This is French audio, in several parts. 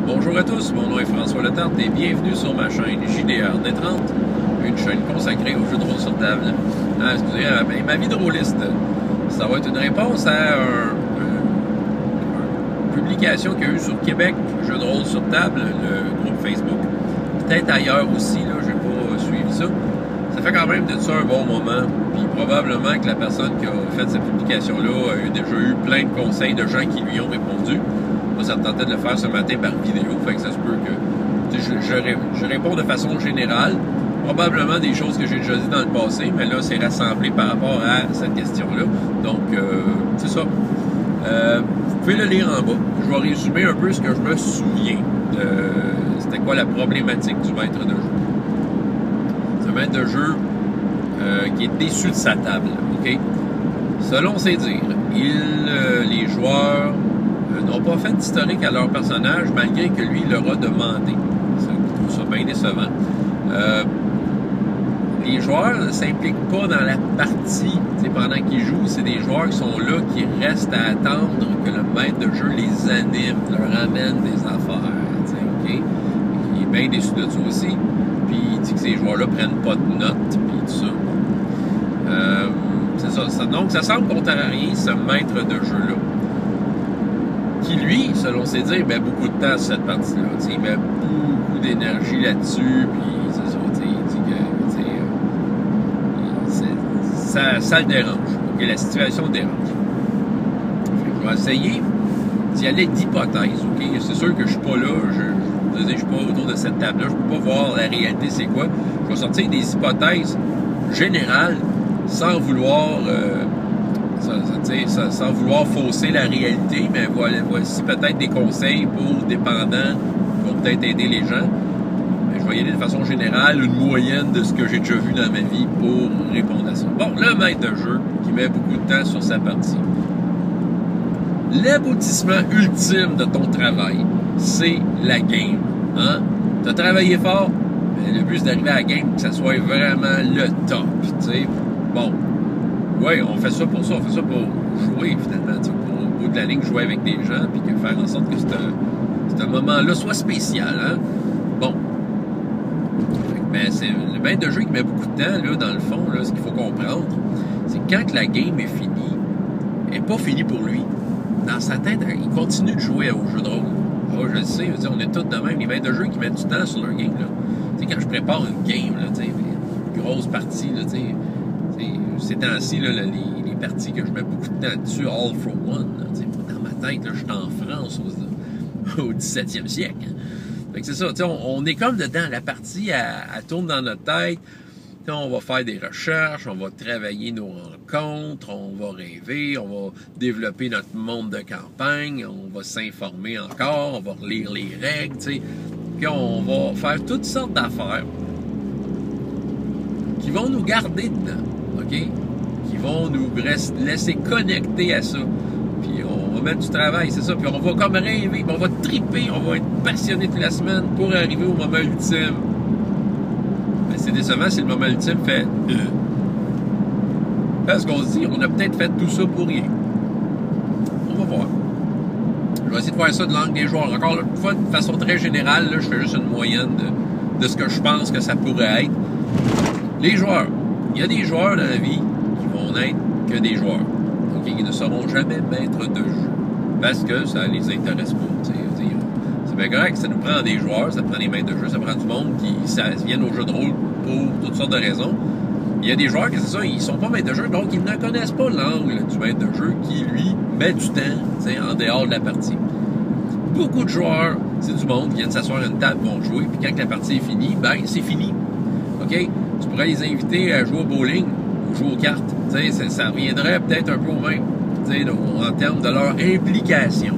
Bonjour à tous, mon nom est François Letarte et bienvenue sur ma chaîne JDR D30, une chaîne consacrée aux jeux de rôle sur table. Ma vie de rôliste, ça va être une réponse à une publication qu'il y a eu sur Québec, Jeux de rôle sur table, le groupe Facebook. Peut-être ailleurs aussi, là, je n'ai pas suivi ça. Ça fait quand même de ça un bon moment, puis probablement que la personne qui a fait cette publication-là a déjà eu plein de conseils de gens qui lui ont répondu. Moi, ça me tentait de le faire ce matin par vidéo, fait que ça se peut que je réponds de façon générale, probablement des choses que j'ai déjà dit dans le passé, mais là, c'est rassemblé par rapport à cette question-là. Donc, c'est ça. Vous pouvez le lire en bas. Je vais résumer un peu ce que je me souviens de c'était quoi la problématique du maître de jeu. C'est un maître de jeu qui est déçu de sa table, OK? Selon ses dires, les joueurs n'ont pas fait d'historique à leur personnage malgré que lui leur a demandé. Je trouve ça bien décevant. Les joueurs ne s'impliquent pas dans la partie pendant qu'ils jouent. C'est des joueurs qui sont là, qui restent à attendre que le maître de jeu les anime, leur amène des affaires. Okay? Il est bien déçu de ça aussi. Puis il dit que ces joueurs-là prennent pas de notes, puis tout ça. C'est ça. Donc ça semble contrarier ce maître de jeu-là. Qui, lui, selon ses dires, met beaucoup de temps sur cette partie-là. Il met beaucoup d'énergie là-dessus, puis c'est ça, il dit que ça le dérange. Okay, la situation le dérange. Je vais essayer d'y aller d'hypothèses. Okay? C'est sûr que je suis pas là, je suis pas autour de cette table-là, je peux pas voir la réalité c'est quoi. Je vais sortir des hypothèses générales sans vouloir... sans vouloir fausser la réalité, mais voici peut-être des conseils pour dépendants, pour peut-être aider les gens. Mais je vais y aller de façon générale, une moyenne de ce que j'ai déjà vu dans ma vie pour répondre à ça. Bon, le maître de jeu qui met beaucoup de temps sur sa partie. L'aboutissement ultime de ton travail, c'est la game. Hein? Tu as travaillé fort, mais le but c'est d'arriver à la game, que ça soit vraiment le top. T'sais. Bon. Oui, on fait ça pour ça. On fait ça pour jouer, finalement. Pour, au bout de la ligne, jouer avec des gens, puis faire en sorte que ce moment-là soit spécial. Hein? Bon. Ben, c'est le maître de jeu qui met beaucoup de temps, là, dans le fond, là, ce qu'il faut comprendre, c'est que quand la game est finie, elle n'est pas finie pour lui. Dans sa tête, il continue de jouer au jeu de rôle. Ah, je le sais, on est tous de même. Les maîtres de jeu qui mettent du temps sur leur game. Là. Quand je prépare une game, là, une grosse partie, là, ces temps-ci, les parties que je mets beaucoup de temps dessus, all for one, là, dans ma tête, là, je suis en France au 17e siècle. Hein. Fait que c'est ça, on est comme dedans, la partie, elle tourne dans notre tête, on va faire des recherches, on va travailler nos rencontres, on va rêver, on va développer notre monde de campagne, on va s'informer encore, on va relire les règles, puis on va faire toutes sortes d'affaires qui vont nous garder dedans. Okay? Qui vont nous laisser connecter à ça. Puis on va mettre du travail, c'est ça. Puis on va comme rêver, on va triper, on va être passionné toute la semaine pour arriver au moment ultime. Mais c'est décevant si le moment ultime fait... Parce qu'on se dit, on a peut-être fait tout ça pour rien. On va voir. Je vais essayer de faire ça de l'angle des joueurs. Encore une fois, de façon très générale, là, je fais juste une moyenne de ce que je pense que ça pourrait être. Les joueurs. Il y a des joueurs dans la vie qui vont n'être que des joueurs. Okay? Qui ne seront jamais maîtres de jeu. Parce que ça les intéresse pas. C'est bien correct, ça nous prend des joueurs, ça prend des maîtres de jeu, ça prend du monde qui viennent au jeu de rôle pour toutes sortes de raisons. Il y a des joueurs qui, c'est ça, ils sont pas maîtres de jeu, donc ils ne connaissent pas l'angle du maître de jeu qui, lui, met du temps en dehors de la partie. Beaucoup de joueurs, c'est du monde qui viennent s'asseoir à une table, vont jouer, puis quand la partie est finie, ben c'est fini. OK? Tu pourrais les inviter à jouer au bowling ou jouer aux cartes. Ça reviendrait peut-être un peu au même en termes de leur implication.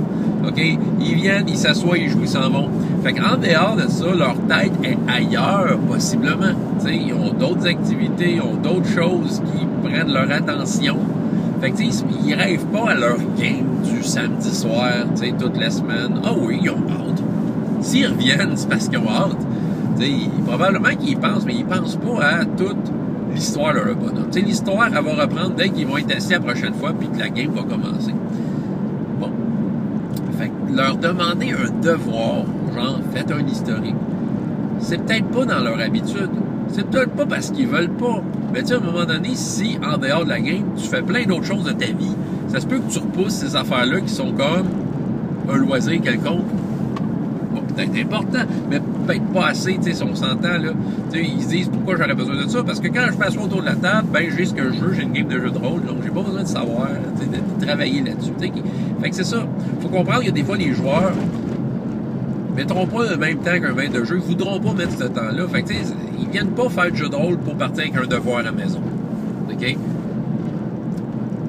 OK? Ils viennent, ils s'assoient, ils jouent, ils s'en vont. Fait qu'en dehors de ça, leur tête est ailleurs, possiblement. Ils ont d'autres activités, ils ont d'autres choses qui prennent leur attention. Fait que ils rêvent pas à leur game du samedi soir, toute la semaine. Ah oui, ils ont hâte. S'ils reviennent, c'est parce qu'ils ont hâte. Probablement qu'ils y pensent, mais ils pensent pas à toute l'histoire de leur bonhomme. L'histoire, elle va reprendre dès qu'ils vont être assis la prochaine fois, puis que la game va commencer. Bon. Fait leur demander un devoir, genre faites un historique, c'est peut-être pas dans leur habitude. C'est peut-être pas parce qu'ils veulent pas. Mais tu sais, à un moment donné, si en dehors de la game, tu fais plein d'autres choses de ta vie, ça se peut que tu repousses ces affaires-là qui sont comme un loisir quelconque. Bon, peut-être important, mais peut-être pas assez, tu sais, si on s'entend, là. Tu sais, ils se disent pourquoi j'aurais besoin de ça. Parce que quand je m'assois autour de la table, ben j'ai ce que je veux, j'ai une game de jeu de rôle, donc j'ai pas besoin de savoir, tu sais, de travailler là-dessus. Fait que c'est ça. Faut comprendre qu'il y a des fois les joueurs mettront pas le même temps qu'un maître de jeu, ils voudront pas mettre ce temps-là. Fait que, tu sais, ils viennent pas faire du jeu de rôle pour partir avec un devoir à la maison. OK?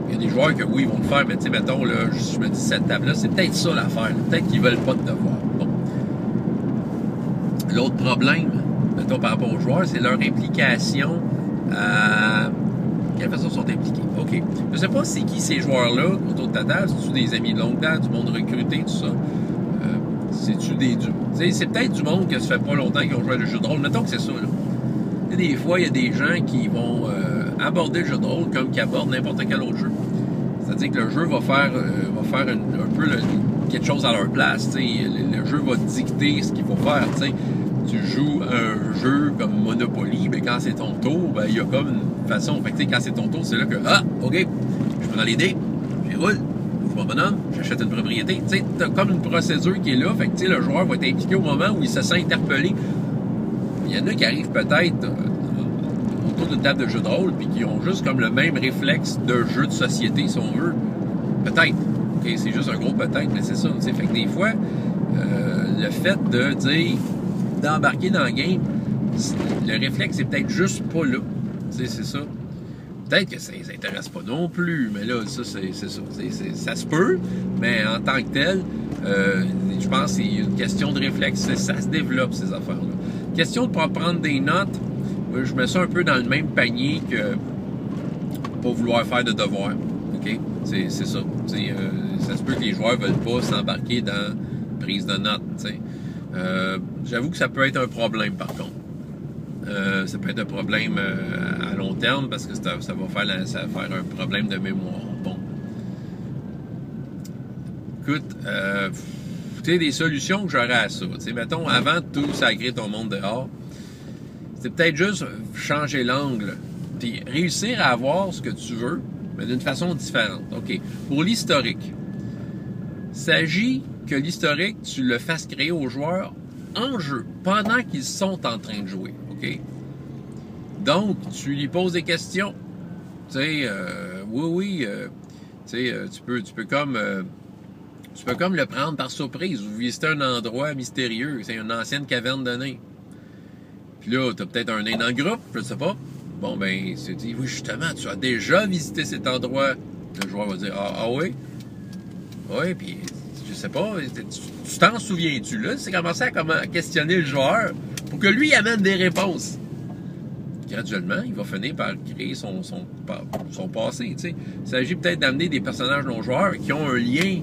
Il y a des joueurs que oui, ils vont le faire, mais tu sais, mettons, là, je me dis, cette table-là, c'est peut-être ça l'affaire. Peut-être qu'ils veulent pas de devoir. Bon. L'autre problème, mettons, par rapport aux joueurs, c'est leur implication à... Quelle façon sont impliqués? OK. Je sais pas c'est qui ces joueurs-là autour de ta table. C'est-tu des amis de longue date, du monde recruté, tout ça? C'est-tu des... C'est peut-être du monde que ça fait pas longtemps qu'ils ont joué à le jeu de rôle. Mettons que c'est ça, là. Et des fois, il y a des gens qui vont aborder le jeu de rôle comme qu'ils abordent n'importe quel autre jeu. C'est-à-dire que le jeu va faire un peu quelque chose à leur place. Le jeu va dicter ce qu'il faut faire. T'sais. Tu joues un jeu comme Monopoly, mais quand c'est ton tour, ben, il y a comme une façon. Fait que, quand c'est ton tour, c'est là que, ah, OK, je prends les dés, j'y roule. Mon bonhomme, j'achète une propriété. Tu sais, t'as comme une procédure qui est là, fait que, tu sais, le joueur va être impliqué au moment où il se sent interpellé. Il y en a qui arrivent peut-être autour d'une table de jeu de rôle, puis qui ont juste comme le même réflexe de jeu de société, si on veut. Peut-être. Okay, c'est juste un gros peut-être, mais c'est ça. Tu sais, fait que des fois, le fait de dire, d'embarquer dans le game, le réflexe est peut-être juste pas là. Tu sais, c'est ça. Peut-être que ça ne les intéresse pas non plus, mais là, ça, c'est ça. Ça se peut, mais en tant que tel, je pense que c'est une question de réflexe. Ça se développe, ces affaires-là. Question de prendre des notes, je mets ça un peu dans le même panier que pas vouloir faire de devoirs. OK? C'est ça. Ça se peut que les joueurs ne veulent pas s'embarquer dans prise de notes. J'avoue que ça peut être un problème, par contre. Ça peut être un problème à long terme parce que ça va faire un problème de mémoire. Bon. Écoute, tu sais, des solutions que j'aurais à ça. T'sais, mettons, avant de tout sacrer ton monde dehors, c'est peut-être juste changer l'angle. Puis réussir à avoir ce que tu veux, mais d'une façon différente. OK. Pour l'historique, il s'agit que l'historique, tu le fasses créer aux joueurs en jeu, pendant qu'ils sont en train de jouer. OK? Donc, tu lui poses des questions. Tu sais, oui, tu sais, tu peux comme le prendre par surprise ou visiter un endroit mystérieux. C'est une ancienne caverne de nains. Puis là, tu as peut-être un nain dans le groupe, je sais pas. Bon, ben, tu dis, oui, justement, tu as déjà visité cet endroit. Le joueur va dire, ah oui? Oui, puis je sais pas, tu t'en souviens-tu là? C'est commencer à questionner le joueur pour que lui amène des réponses. Graduellement, il va finir par créer son passé. Tu sais. Il s'agit peut-être d'amener des personnages non-joueurs qui ont un lien,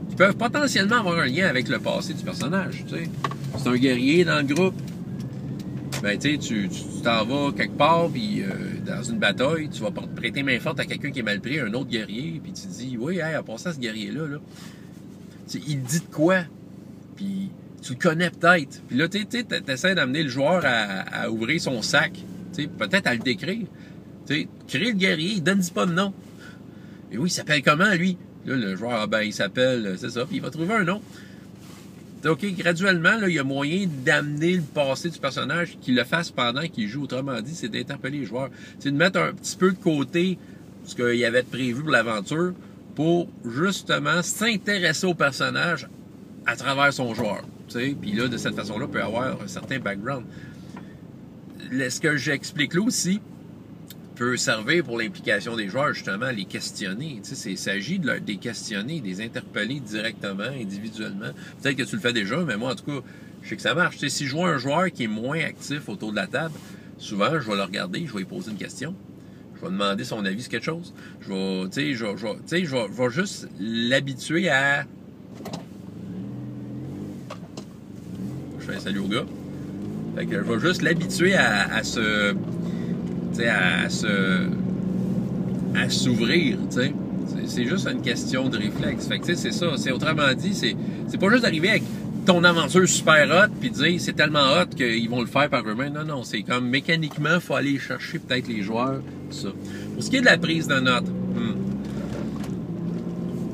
qui peuvent potentiellement avoir un lien avec le passé du personnage. Tu sais. C'est un guerrier dans le groupe. Ben, tu sais, tu t'en vas quelque part, puis dans une bataille, tu vas prêter main forte à quelqu'un qui est mal pris, un autre guerrier, puis tu dis, oui, hey, à part ça, ce guerrier-là, là, il te dit de quoi? Puis tu le connais peut-être. Puis là, tu essaies d'amener le joueur à ouvrir son sac. Peut-être à le décrire. Crée le guerrier, il donne pas de nom. Et oui, il s'appelle comment, lui? Là, le joueur, il s'appelle, c'est ça, puis il va trouver un nom. OK, graduellement, là, il y a moyen d'amener le passé du personnage, qu'il le fasse pendant qu'il joue. Autrement dit, c'est d'interpeller les joueurs. C'est de mettre un petit peu de côté ce qu'il y avait prévu pour l'aventure pour, justement, s'intéresser au personnage à travers son joueur. Puis là, de cette façon-là, il peut avoir un certain background. Ce que j'explique là aussi peut servir pour l'implication des joueurs, justement, à les questionner. Il s'agit de les questionner, de les interpeller directement, individuellement. Peut-être que tu le fais déjà, mais moi, en tout cas, je sais que ça marche. Si je vois un joueur qui est moins actif autour de la table, souvent, je vais le regarder, je vais lui poser une question. Je vais demander son avis sur quelque chose. Je vais juste l'habituer à... Je fais un salut au gars. Fait que je vais juste l'habituer à s'ouvrir, tu sais. C'est juste une question de réflexe. Fait que, tu sais, c'est ça. Autrement dit, C'est pas juste d'arriver avec ton aventure super hot, puis dire c'est tellement hot qu'ils vont le faire par eux-mêmes. Non, non, c'est comme mécaniquement, il faut aller chercher peut-être les joueurs, tout ça. Pour ce qui est de la prise de notes,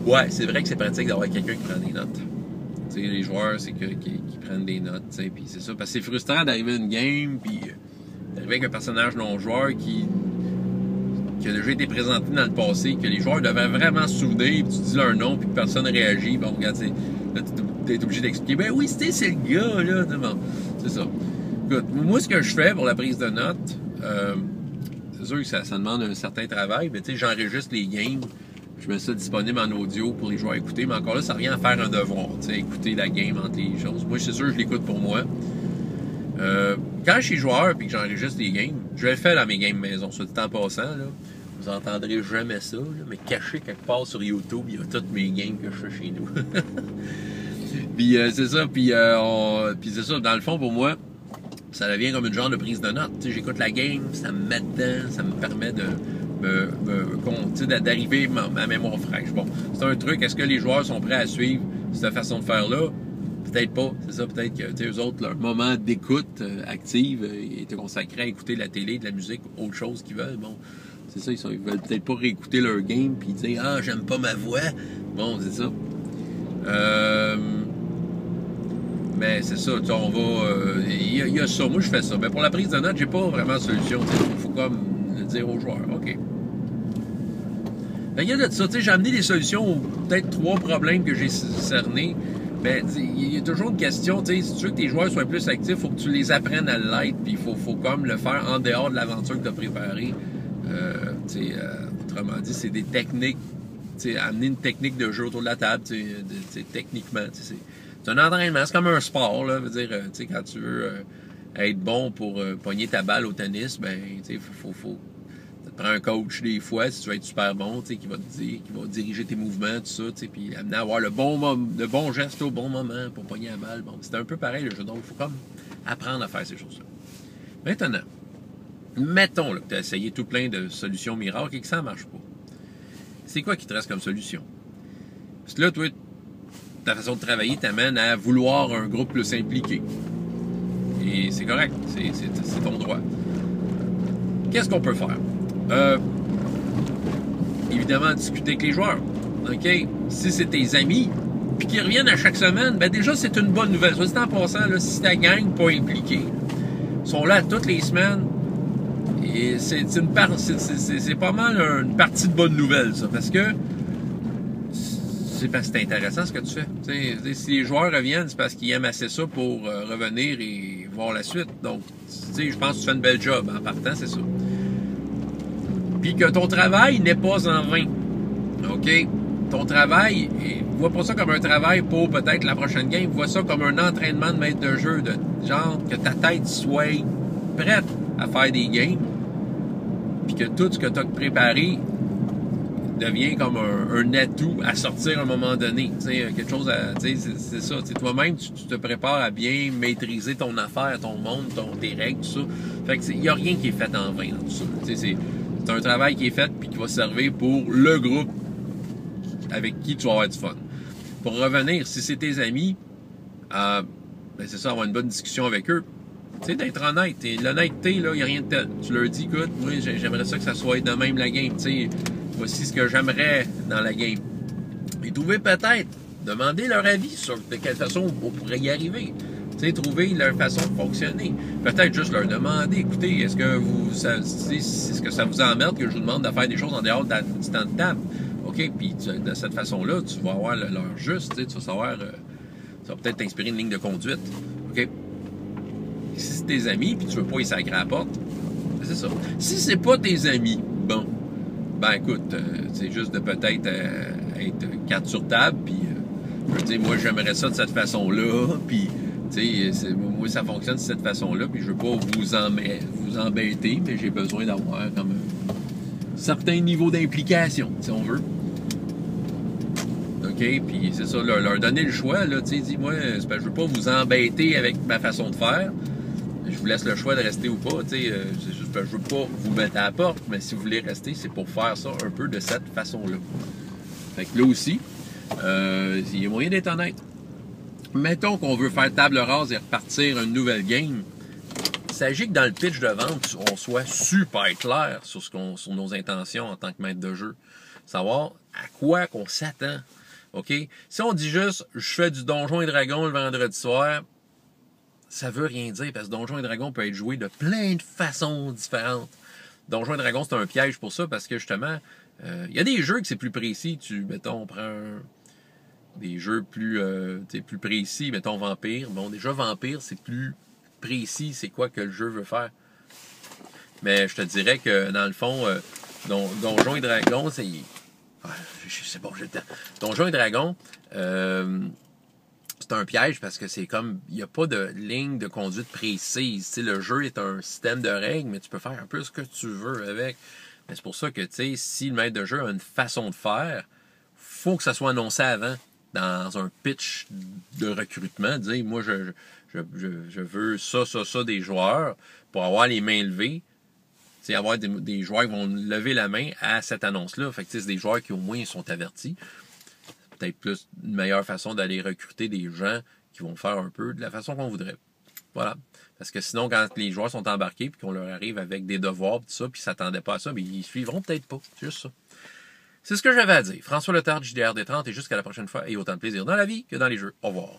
ouais, c'est vrai que c'est pratique d'avoir quelqu'un qui prend des notes. T'sais, les joueurs, c'est qui prennent des notes, puis c'est ça. Parce que c'est frustrant d'arriver à une game, puis d'arriver avec un personnage non-joueur qui a déjà été présenté dans le passé, que les joueurs devaient vraiment se souvenir, puis tu dis leur nom, puis personne ne réagit. Bon, regarde, là, tu es obligé d'expliquer. Ben oui, c'est le gars, là. Bon, c'est ça. Écoute, moi, ce que je fais pour la prise de notes, c'est sûr que ça demande un certain travail, mais tu sais, j'enregistre les games, je mets ça disponible en audio pour les joueurs à écouter, mais encore là, ça revient à faire un devoir, tu sais, écouter la game entre les choses. Moi, c'est sûr que je l'écoute pour moi. Quand je suis joueur et que j'enregistre les games, je le fais dans mes games maison. Sur le temps passant, là, vous entendrez jamais ça, là, mais caché quelque part sur YouTube, il y a toutes mes games que je fais chez nous. Puis c'est ça, puis c'est ça, dans le fond, pour moi, ça devient comme une genre de prise de notes. J'écoute la game, ça me met dedans, ça me permet d'arriver à ma mémoire fraîche. Bon, c'est un truc, est-ce que les joueurs sont prêts à suivre cette façon de faire-là? Peut-être pas, c'est ça, peut-être que eux autres, leur moment d'écoute active était consacré à écouter de la télé, de la musique, autre chose qu'ils veulent. Bon, c'est ça, ils veulent peut-être pas réécouter leur game puis dire ah, j'aime pas ma voix. Bon, c'est ça. Mais c'est ça, on va. Il y a ça, moi je fais ça. Mais pour la prise de notes, j'ai pas vraiment de solution. Il faut comme le dire aux joueurs. OK. Il y a de ça, j'ai amené des solutions aux peut-être 3 problèmes que j'ai cernés. Ben, il y a toujours une question, si tu veux que tes joueurs soient plus actifs, il faut que tu les apprennes à l'être, puis il faut comme le faire en dehors de l'aventure que tu as préparée. Autrement dit, c'est des techniques, amener une technique de jeu autour de la table, techniquement, c'est un entraînement, c'est comme un sport, là, veut dire, quand tu veux être bon pour pogner ta balle au tennis, ben, faut ça te prend un coach des fois, si tu veux être super bon, qui va te dire, qui va diriger tes mouvements, tout ça, puis amener à avoir le bon geste au bon moment pour pogner la balle. Bon, c'est un peu pareil le jeu, donc il faut comme apprendre à faire ces choses-là. Maintenant, mettons là, que tu as essayé tout plein de solutions miracles et que ça ne marche pas. C'est quoi qui te reste comme solution? Parce que là, toi, ta façon de travailler t'amène à vouloir un groupe plus impliqué. Et c'est correct, c'est ton droit. Qu'est-ce qu'on peut faire? Évidemment, discuter avec les joueurs. OK? Si c'est tes amis, puis qu'ils reviennent à chaque semaine, ben déjà, c'est une bonne nouvelle. Soit dit en passant, là, si ta gang pas impliquée, sont là toutes les semaines, et c'est pas mal une partie de bonne nouvelle, ça. Parce que c'est intéressant ce que tu fais. Si les joueurs reviennent, c'est parce qu'ils aiment assez ça pour revenir et voir la suite. Donc, je pense que tu fais une belle job en partant, c'est ça. Puis que ton travail n'est pas en vain. OK? Ton travail, vois pas ça comme un travail pour peut-être la prochaine game, vois ça comme un entraînement de maître de jeu, de genre que ta tête soit prête à faire des games, puis que tout ce que tu as préparé devient comme un atout à sortir à un moment donné. Quelque chose à. C'est ça. Toi-même, tu te prépares à bien maîtriser ton affaire, ton monde, tes règles, tout ça. Fait que il n'y a rien qui est fait en vain dans tout ça. C'est un travail qui est fait puis qui va servir pour le groupe avec qui tu vas avoir du fun. Pour revenir, si c'est tes amis, ben c'est ça, avoir une bonne discussion avec eux. D'être honnête. Et l'honnêteté, là, il n'y a rien de tel. Tu leur dis, écoute, moi, j'aimerais ça que ça soit de même la game. Voici ce que j'aimerais dans la game. Et trouver peut-être, demander leur avis sur de quelle façon on pourrait y arriver. Trouver leur façon de fonctionner. Peut-être juste leur demander, écoutez, est-ce que ça vous emmerde que je vous demande de faire des choses en dehors du temps de table? OK, puis de cette façon-là, tu vas avoir l'heure juste, tu vas savoir, ça va peut-être t'inspirer une ligne de conduite. OK? Si c'est tes amis, puis tu veux pas y sacrer à la porte, c'est ça. Si c'est pas tes amis, bon, ben écoute, c'est juste de peut-être être carte sur table, puis je veux dire, moi j'aimerais ça de cette façon-là, puis moi ça fonctionne de cette façon-là, puis je veux pas vous embêter, mais j'ai besoin d'avoir comme un certain niveau d'implication, si on veut. OK, puis c'est ça, leur donner le choix, là, tu sais, dis-moi, je veux pas vous embêter avec ma façon de faire. Je vous laisse le choix de rester ou pas, tu sais, c'est juste que je veux pas vous mettre à la porte, mais si vous voulez rester, c'est pour faire ça un peu de cette façon-là. Fait que là aussi, il y a moyen d'être honnête. Mettons qu'on veut faire table rase et repartir une nouvelle game. Il s'agit que dans le pitch de vente, on soit super clair sur sur nos intentions en tant que maître de jeu. Savoir à quoi qu'on s'attend. OK? Si on dit juste « je fais du Donjons et Dragons le vendredi soir », ça veut rien dire parce que Donjons et Dragons peut être joué de plein de façons différentes. Donjons et Dragons, c'est un piège pour ça parce que justement, il y a des jeux que c'est plus précis. Mettons, on prend des jeux plus précis, mettons Vampire. Bon, déjà Vampire, c'est plus précis, c'est quoi que le jeu veut faire. Mais je te dirais que dans le fond, Donjons et Dragons, c'est bon, j'ai le temps. Donjons et Dragons, c'est un piège parce que c'est comme, il n'y a pas de ligne de conduite précise. Tu sais, le jeu est un système de règles, mais tu peux faire un peu ce que tu veux avec. Mais c'est pour ça que, tu sais, si le maître de jeu a une façon de faire, faut que ça soit annoncé avant dans un pitch de recrutement. Dire, moi, je veux ça des joueurs pour avoir les mains levées. T'sais, avoir des joueurs qui vont lever la main à cette annonce-là. Fait que c'est des joueurs qui au moins sont avertis. C'est peut-être plus une meilleure façon d'aller recruter des gens qui vont faire un peu de la façon qu'on voudrait. Voilà. Parce que sinon, quand les joueurs sont embarqués puis qu'on leur arrive avec des devoirs et tout ça, puis ils s'attendaient pas à ça, bien, ils suivront peut-être pas. C'est juste ça. C'est ce que j'avais à dire. François Letard, JDR D30, et jusqu'à la prochaine fois, et autant de plaisir dans la vie que dans les jeux. Au revoir.